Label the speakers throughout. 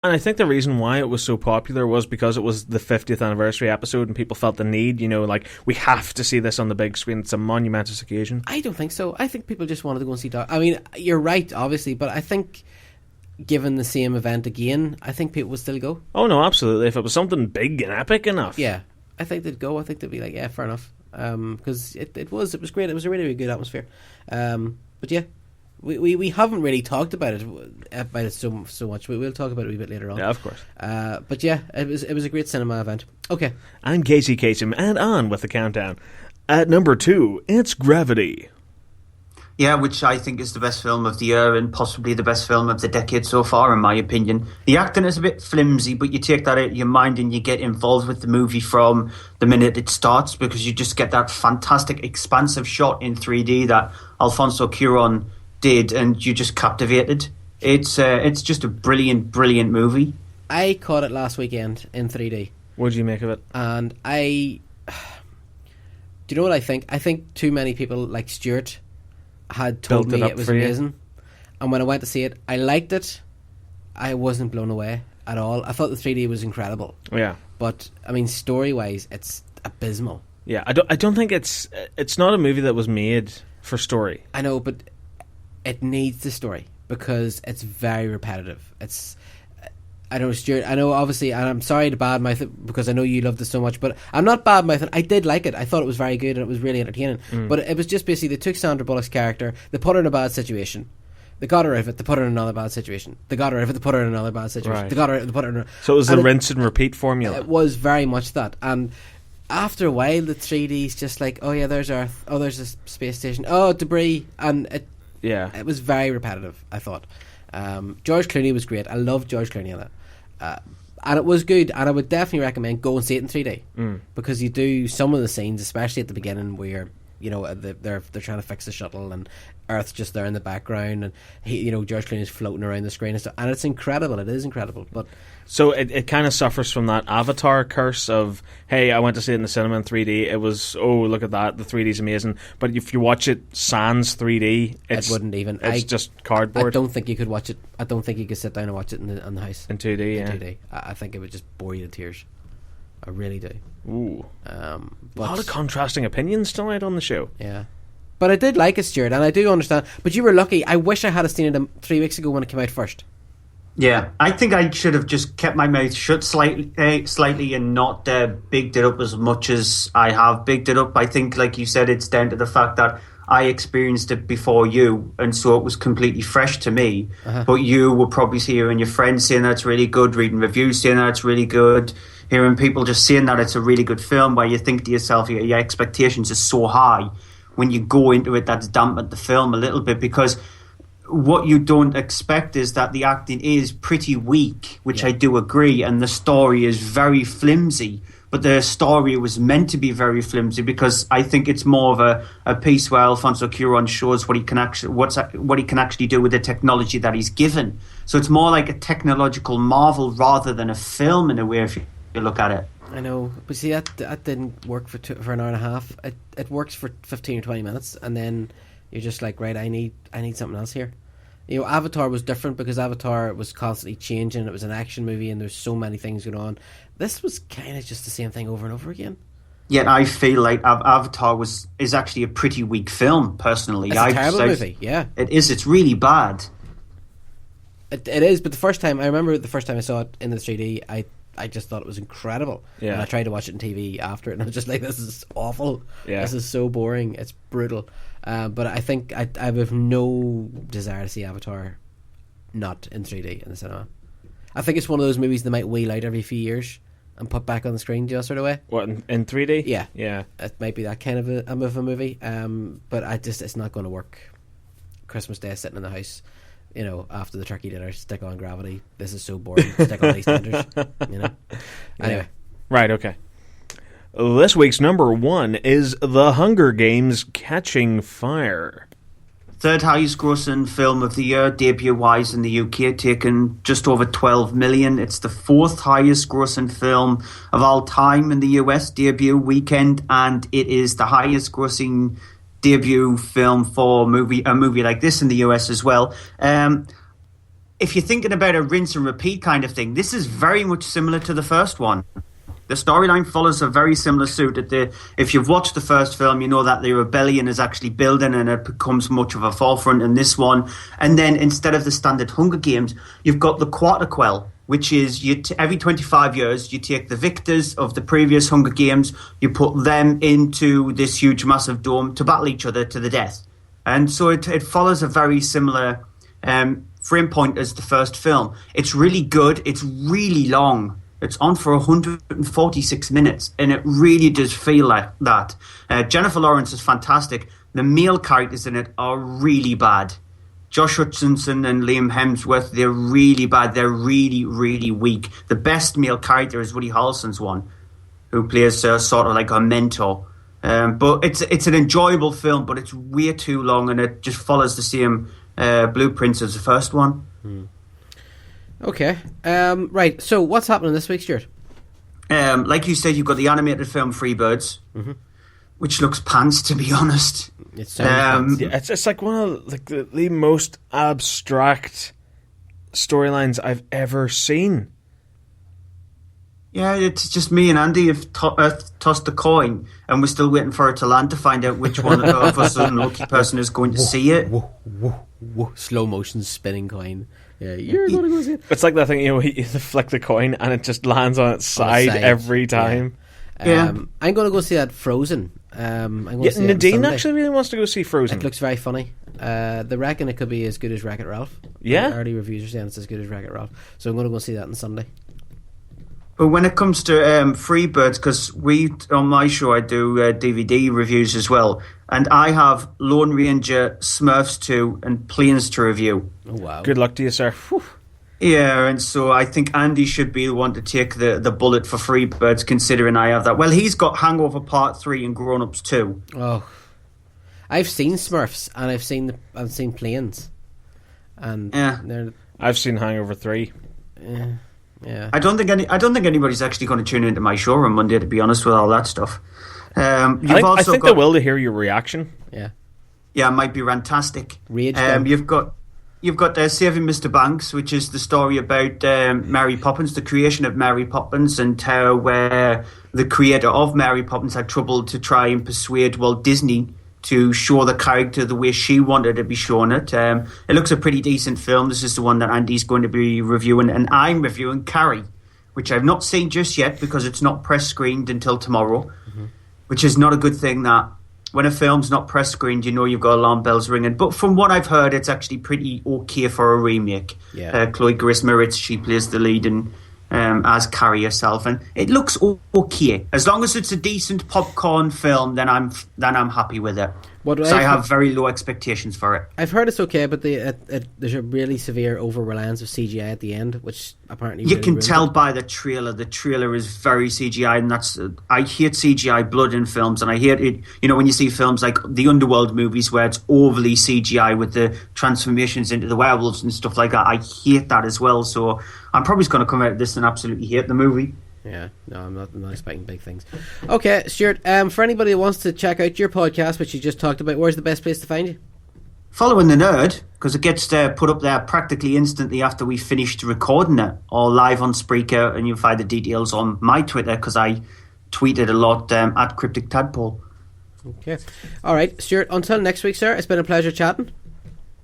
Speaker 1: And I think the reason why it was so popular was because it was the 50th anniversary episode and people felt the need, like, we have to see this on the big screen. It's a monumentous occasion.
Speaker 2: I don't think so. I think people just wanted to go and see I mean, you're right, obviously, but I think given the same event again, I think people would still go.
Speaker 1: Oh, no, absolutely. If it was something big and epic enough.
Speaker 2: Yeah, I think they'd go. I think they'd be like, yeah, fair enough. Because it was great. It was a really, really good atmosphere. But yeah. We haven't really talked about it so much. We will talk about it a wee bit later on.
Speaker 1: Yeah, of course.
Speaker 2: But yeah, it was a great cinema event. Okay.
Speaker 1: I'm Casey Kasem, and on with the countdown. At number 2, it's Gravity.
Speaker 3: Yeah, which I think is the best film of the year and possibly the best film of the decade so far, in my opinion. The acting is a bit flimsy, but you take that out of your mind and you get involved with the movie from the minute it starts, because you just get that fantastic, expansive shot in 3D that Alfonso Cuarón did, and you just captivated. It's just a brilliant movie.
Speaker 2: I caught it last weekend in 3D.
Speaker 1: What did you make of it?
Speaker 2: And do you know what I think? I think too many people like Stuart had told me it was amazing, and when I went to see it, I liked it. I wasn't blown away at all. I thought the 3D was incredible.
Speaker 1: Yeah,
Speaker 2: but I mean, story wise, it's abysmal.
Speaker 1: Yeah, I don't think it's not a movie that was made for story.
Speaker 2: I know, but it needs the story because it's very repetitive. I know, Stuart, I know obviously, and I'm sorry to badmouth it because I know you loved it so much, but I'm not badmouthing. I did like it. I thought it was very good and it was really entertaining. But it was just basically they took Sandra Bullock's character, they put her in a bad situation, they got her out of it, they put her in another bad situation, they got her out of it, they put her in another bad situation, They got her out, they put her in
Speaker 1: So it was the rinse and repeat formula.
Speaker 2: It was very much that. And after a while, the 3D's just like, oh yeah, there's Earth, oh there's a space station, oh debris, and it was very repetitive, I thought. George Clooney was great. I loved George Clooney in it. And it was good, and I would definitely recommend go and see it in 3D because you do some of the scenes, especially at the beginning, where they're trying to fix the shuttle and Earth's just there in the background, and George Clooney's floating around the screen and stuff, and it's incredible. It is incredible, but. So
Speaker 1: it kind of suffers from that Avatar curse of, hey, I went to see it in the cinema in 3D. It was, oh, look at that, the 3D's amazing. But if you watch it sans 3D,
Speaker 2: it wouldn't even.
Speaker 1: It's just cardboard.
Speaker 2: I don't think you could watch it. I don't think you could sit down and watch it in the house
Speaker 1: in 2D.
Speaker 2: In 2D, I think it would just bore you to tears. I really do.
Speaker 1: Ooh, a lot of contrasting opinions tonight on the show.
Speaker 2: Yeah. But I did like it, Stuart, and I do understand. But you were lucky. I wish I had seen it 3 weeks ago when it came out first.
Speaker 3: Yeah, I think I should have just kept my mouth shut slightly and not bigged it up as much as I have bigged it up. I think, like you said, it's down to the fact that I experienced it before you, and so it was completely fresh to me. But you were probably hearing your friends saying that it's really good, reading reviews saying that it's really good, hearing people just saying that it's a really good film, where you think to yourself, your expectations are so high. When you go into it, that's dampened the film a little bit, because what you don't expect is that the acting is pretty weak, which I do agree, and the story is very flimsy. But the story was meant to be very flimsy because I think it's more of a piece where Alfonso Cuarón shows what he can actually do with the technology that he's given. So it's more like a technological marvel rather than a film in a way, if you look at it.
Speaker 2: I know, but see, that didn't work for an hour and a half. It works for 15 or 20 minutes, and then you're just like, right, I need something else here. Avatar was different because Avatar was constantly changing. It was an action movie and there's so many things going on. This was kind of just the same thing over and over again.
Speaker 3: Yeah, I feel like Avatar is actually a pretty weak film, personally.
Speaker 2: It's a terrible movie, yeah.
Speaker 3: It is, it's really bad.
Speaker 2: It is, but I remember the first time I saw it in the 3D, I just thought it was incredible. Yeah. And I tried to watch it on TV after it, and I was just like, this is awful. Yeah. This is so boring. It's brutal. But I think I have no desire to see Avatar not in 3D in the cinema. I think it's one of those movies they might wheel out every few years and put back on the screen just sort of way.
Speaker 1: What, in 3D?
Speaker 2: Yeah.
Speaker 1: Yeah.
Speaker 2: It might be that kind of a movie. But it's not going to work. Christmas Day, sitting in the house, after the turkey dinner, stick on Gravity. This is so boring. Stick on EastEnders, Anyway.
Speaker 1: Right, okay. This week's number 1 is The Hunger Games: Catching Fire.
Speaker 3: Third highest grossing film of the year, debut-wise in the UK, taken just over 12 million. It's the fourth highest grossing film of all time in the US debut weekend, and it is the highest grossing debut film for a movie like this in the US as well. if you're thinking about a rinse and repeat kind of thing, this is very much similar to the first one. The storyline follows a very similar suit. If you've watched the first film, you know that the rebellion is actually building and it becomes much of a forefront in this one. And then instead of the standard Hunger Games, you've got the Quarter Quell, which is every 25 years, you take the victors of the previous Hunger Games, you put them into this huge, massive dome to battle each other to the death. And so it follows a very similar frame point as the first film. It's really good. It's really long. It's on for 146 minutes, and it really does feel like that. Jennifer Lawrence is fantastic. The male characters in it are really bad. Josh Hutcherson and Liam Hemsworth, they're really bad. They're really, really weak. The best male character is Woody Harrelson's one, who plays sort of like a mentor. But it's an enjoyable film, but it's way too long, and it just follows the same blueprints as the first one.
Speaker 2: Okay. Right. So what's happening this week, Stuart?
Speaker 3: Like you said, you've got the animated film Freebirds, which looks pants, to be honest.
Speaker 2: It sounds
Speaker 1: it's like one of like the most abstract storylines I've ever seen.
Speaker 3: Yeah, it's just me and Andy have tossed the coin, and we're still waiting for it to land to find out which one of us, the unlucky person, is going to see it.
Speaker 2: Slow motion spinning coin. Yeah, you're going to go see it.
Speaker 1: It's like that thing, you flick the coin and it just lands on its side every time.
Speaker 2: Yeah. I'm going to go see that Frozen.
Speaker 1: Nadine actually really wants to go see Frozen.
Speaker 2: It looks very funny. They reckon it could be as good as Wreck-It Ralph.
Speaker 1: Yeah.
Speaker 2: Early reviews are saying it's as good as Wreck-It Ralph. So I'm going to go see that on Sunday.
Speaker 3: But when it comes to Freebirds, because on my show I do DVD reviews as well, and I have Lone Ranger, Smurfs 2, and Planes to review.
Speaker 2: Oh, wow.
Speaker 1: Good luck to you, sir. Whew.
Speaker 3: Yeah, and so I think Andy should be the one to take the bullet for Freebirds, considering I have that. Well, he's got Hangover Part 3 and Grown Ups 2.
Speaker 2: Oh. I've seen Smurfs, and I've seen Planes. And
Speaker 3: I've
Speaker 1: seen Hangover 3.
Speaker 2: Yeah.
Speaker 3: I don't think anybody's actually going to tune into my show on Monday, to be honest, with all that stuff.
Speaker 1: I think they will, to hear your reaction.
Speaker 2: Yeah,
Speaker 3: it might be rantastic.
Speaker 2: Rage.
Speaker 3: You've got Saving Mr. Banks, which is the story about Mary Poppins, the creation of Mary Poppins, and how the creator of Mary Poppins had trouble to try and persuade Walt Disney to show the character the way she wanted to be shown it. It looks a pretty decent film. This is the one that Andy's going to be reviewing, and I'm reviewing Carrie, which I've not seen just yet because it's not press screened until tomorrow, which is not a good thing. That when a film's not press screened, you know you've got alarm bells ringing. But from what I've heard, it's actually pretty okay for a remake.
Speaker 2: Yeah.
Speaker 3: Chloe Grace Moretz, she plays the lead in as Carrie herself, and it looks okay. As long as it's a decent popcorn film, then I'm happy with it. So I have very low expectations for it.
Speaker 2: I've heard it's okay, but there's a really severe over-reliance of CGI at the end, which apparently
Speaker 3: you can tell by the trailer. The trailer is very CGI, and I hate CGI blood in films, and I hate it. You know, when you see films like the Underworld movies where it's overly CGI with the transformations into the werewolves and stuff like that, I hate that as well. So I'm probably just going to come out of this and absolutely hate the movie.
Speaker 2: Yeah, no, I'm not expecting big things. Okay, Stuart, for anybody who wants to check out your podcast, which you just talked about, where's the best place to find you?
Speaker 3: Following the Nerd, because it gets put up there practically instantly after we finished recording it, or live on Spreaker, and you'll find the details on my Twitter, because I tweeted a lot at Cryptic Tadpole.
Speaker 2: Okay. All right, Stuart, until next week, sir, it's been a pleasure chatting.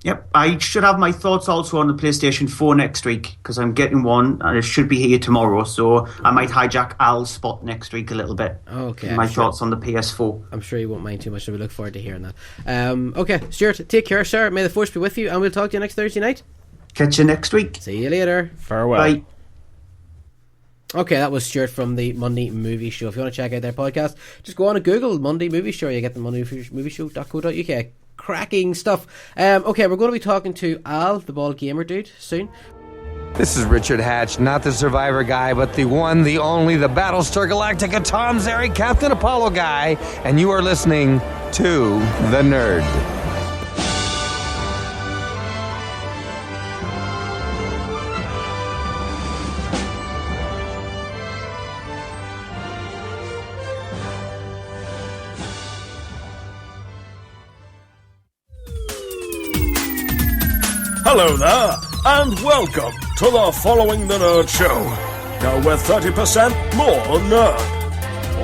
Speaker 3: Yep, I should have my thoughts also on the PlayStation 4 next week, because I'm getting one, and it should be here tomorrow, so I might hijack Al's spot next week a little bit.
Speaker 2: Okay.
Speaker 3: My thoughts on the PS4.
Speaker 2: I'm sure you won't mind too much, so we look forward to hearing that. Okay, Stuart, take care, sir. May the force be with you, and we'll talk to you next Thursday night.
Speaker 3: Catch you next week.
Speaker 2: See you later.
Speaker 1: Farewell.
Speaker 3: Bye.
Speaker 2: Okay, that was Stuart from the Monday Movie Show. If you want to check out their podcast, just go on to Google Monday Movie Show. You get the mondaymovieshow.co.uk. Cracking stuff. Okay, we're going to be talking to Al, the bald gamer dude, soon.
Speaker 4: This is Richard Hatch, not the Survivor guy, but the one, the only, the Battlestar Galactica Tom Zeri, Captain Apollo guy, and you are listening to The Nerd.
Speaker 5: Hello there, And welcome to the Following the Nerd show. Now we're 30% more nerd.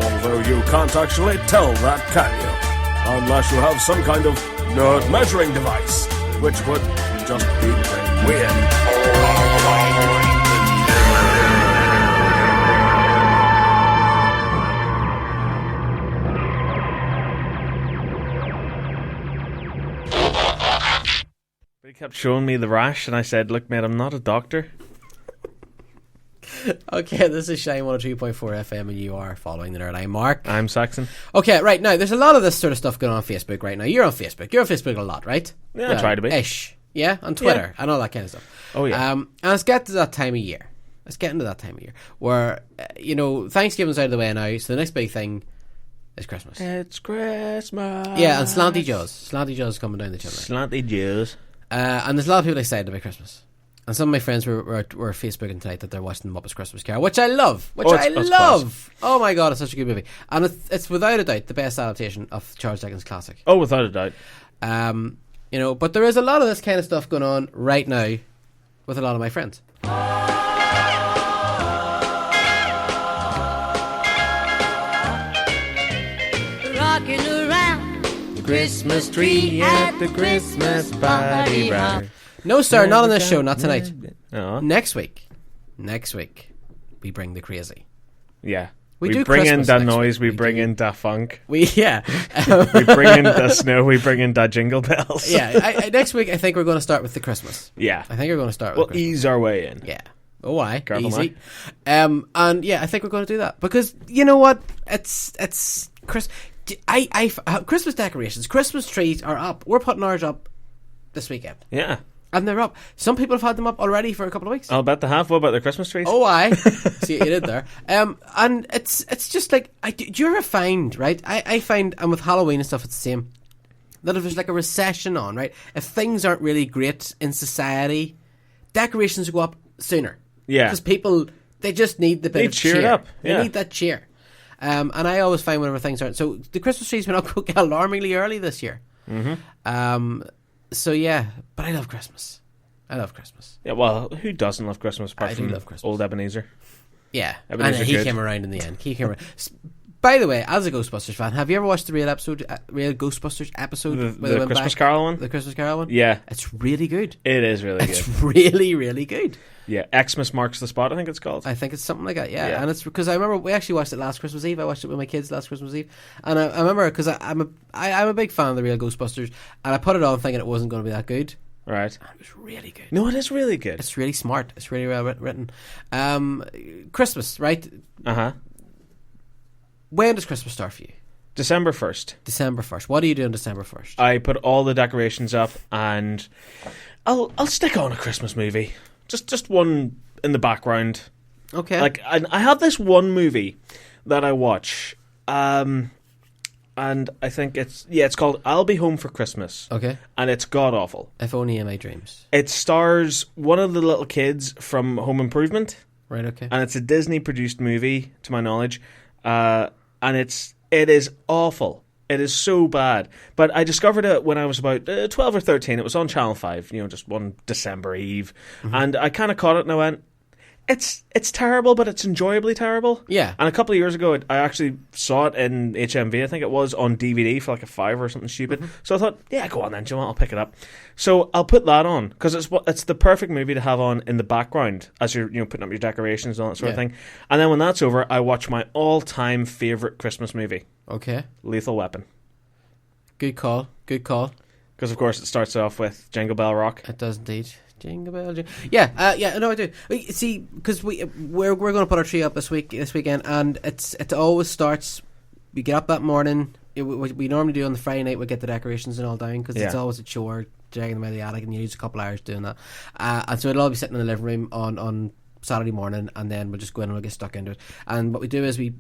Speaker 5: Although you can't actually tell that, can you? Unless you have some kind of nerd measuring device, which would just be plain weird.
Speaker 1: He kept showing me the rash, and I said, "Look, mate, I'm not a doctor."
Speaker 2: Okay, this is Shine 102.4 FM, and you are following the nerd. I'm Mark.
Speaker 1: I'm Saxon.
Speaker 2: Okay, right now, there's a lot of this sort of stuff going on Facebook right now. You're on Facebook. You're on Facebook a lot, right?
Speaker 1: Yeah, I try to be.
Speaker 2: Ish. Yeah, on Twitter and all that kind of stuff.
Speaker 1: Oh, yeah.
Speaker 2: And let's get to that time of year. Let's get into that time of year where, Thanksgiving's out of the way now, so the next big thing is Christmas.
Speaker 1: It's Christmas.
Speaker 2: Yeah, and Slanty Jaws. Slanty Jaws coming down the chimney.
Speaker 1: Slanty Jaws.
Speaker 2: And there's a lot of people excited about Christmas. And some of my friends were Facebooking tonight that they're watching the Muppets Christmas Carol, which I love. It's love. Oh my god, it's such a good movie. And it's without a doubt the best adaptation of Charles Dickens' classic.
Speaker 1: Oh, without a doubt.
Speaker 2: But there is a lot of this kind of stuff going on right now with a lot of my friends.
Speaker 6: Rocking around
Speaker 1: The Christmas tree at the Christmas party round.
Speaker 2: No, sir, not on this show, not tonight.
Speaker 1: Oh.
Speaker 2: Next week, we bring the crazy.
Speaker 1: Yeah.
Speaker 2: We
Speaker 1: We
Speaker 2: do
Speaker 1: bring in
Speaker 2: Christmas
Speaker 1: the
Speaker 2: next
Speaker 1: noise,
Speaker 2: week.
Speaker 1: we bring in the funk.
Speaker 2: We
Speaker 1: We bring in the snow, we bring in the jingle bells.
Speaker 2: yeah. Next week, I think we're going to start with the Christmas.
Speaker 1: Yeah.
Speaker 2: I think we're going to start with
Speaker 1: We'll
Speaker 2: Christmas.
Speaker 1: ease our way in.
Speaker 2: Yeah. Oh, why?
Speaker 1: Careful,
Speaker 2: Easy. And yeah, I think we're going to do that because you know what? It's Christmas decorations, Christmas trees are up. We're putting ours up this weekend,
Speaker 1: Yeah.
Speaker 2: and they're up. Some people have had them up already for a couple of weeks.
Speaker 1: I'll bet the half. What about the Christmas trees?
Speaker 2: Oh, I see what you did there. And it's just like do you ever find, right? I find, and with Halloween and stuff, it's the same. That if there's like a recession on, right? If things aren't really great in society, decorations go up sooner.
Speaker 1: Yeah.
Speaker 2: Because people, they just need the bit
Speaker 1: They
Speaker 2: of
Speaker 1: cheer
Speaker 2: cheer.
Speaker 1: it up,
Speaker 2: They
Speaker 1: yeah.
Speaker 2: need that cheer. And I always find whenever things aren't. So the Christmas trees went up alarmingly early this year. Mm-hmm. So yeah, but I love Christmas.
Speaker 1: Yeah, well, who doesn't love Christmas apart
Speaker 2: I do
Speaker 1: from
Speaker 2: love Christmas.
Speaker 1: old Ebenezer?
Speaker 2: Yeah,
Speaker 1: Ebenezer's
Speaker 2: and he
Speaker 1: good.
Speaker 2: came around in the end. By the way, as a Ghostbusters fan, have you ever watched the real Ghostbusters episode?
Speaker 1: The
Speaker 2: where they went
Speaker 1: Christmas
Speaker 2: back?
Speaker 1: Carol one?
Speaker 2: The Christmas Carol one?
Speaker 1: Yeah.
Speaker 2: It's really good.
Speaker 1: It is really
Speaker 2: It's
Speaker 1: good.
Speaker 2: really, really good.
Speaker 1: Yeah, Xmas Marks the Spot, I think it's called.
Speaker 2: I think it's something like that, yeah.
Speaker 1: Yeah.
Speaker 2: And it's because I remember we actually watched it last Christmas Eve. I watched it with my kids last Christmas Eve, and I remember because I'm a big fan of the real Ghostbusters, and I put it on thinking it wasn't going to be that good.
Speaker 1: Right.
Speaker 2: And it was really good.
Speaker 1: No, it is really good.
Speaker 2: It's really smart. It's really well written. Christmas, right?
Speaker 1: Uh-huh.
Speaker 2: When does Christmas start for you?
Speaker 1: December 1st.
Speaker 2: December 1st. What do you do on December 1st?
Speaker 1: I put all the decorations up and I'll stick on a Christmas movie. Just one in the background.
Speaker 2: Okay.
Speaker 1: Like, I have this one movie that I watch, and I think it's called I'll Be Home for Christmas.
Speaker 2: Okay.
Speaker 1: And it's god awful.
Speaker 2: If only in my dreams.
Speaker 1: It stars one of the little kids from Home Improvement,
Speaker 2: Right, okay.
Speaker 1: and it's a Disney produced movie, to my knowledge, and it is awful. It is so bad. But I discovered it when I was about 12 or 13. It was on Channel 5, just one December Eve. Mm-hmm. And I kind of caught it and I went, it's terrible, but it's enjoyably terrible.
Speaker 2: Yeah.
Speaker 1: And a couple of years ago, I actually saw it in HMV, I think it was, on DVD for like a $5 or something stupid. Mm-hmm. So I thought, yeah, go on then, Joe, I'll pick it up. So I'll put that on, because it's the perfect movie to have on in the background as you're putting up your decorations and all that sort of thing. And then when that's over, I watch my all-time favourite Christmas movie,
Speaker 2: Okay.
Speaker 1: Lethal Weapon.
Speaker 2: Good call.
Speaker 1: Because, of course, it starts off with Jingle Bell Rock.
Speaker 2: It does indeed. Jingle bell, yeah, no, I do. See, because we're going to put our tree up this weekend, and it always starts. We get up that morning. We normally do on the Friday night. We get the decorations and all down because it's always a chore dragging them out of the attic, and you use a couple hours doing that. And so it'll all be sitting in the living room on Saturday morning, and then we'll just go in and we'll get stuck into it. And what we do is we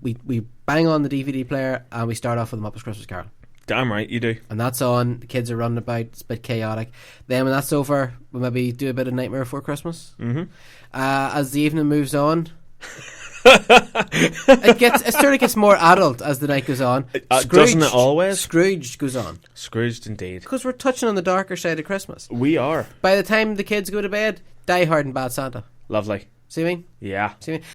Speaker 2: bang on the DVD player and we start off with the Muppets Christmas Carol.
Speaker 1: Damn right, you do.
Speaker 2: And that's on. The kids are running about. It's a bit chaotic. Then when that's over, we'll maybe do a bit of Nightmare Before Christmas.
Speaker 1: Mm-hmm.
Speaker 2: As the evening moves on, It sort of gets more adult as the night goes on.
Speaker 1: Doesn't it always?
Speaker 2: Scrooged goes on.
Speaker 1: Scrooged indeed.
Speaker 2: Because we're touching on the darker side of Christmas.
Speaker 1: We are.
Speaker 2: By the time the kids go to bed, Die Hard and Bad Santa.
Speaker 1: Lovely.
Speaker 2: See what I mean?
Speaker 1: Yeah.
Speaker 2: See what I mean?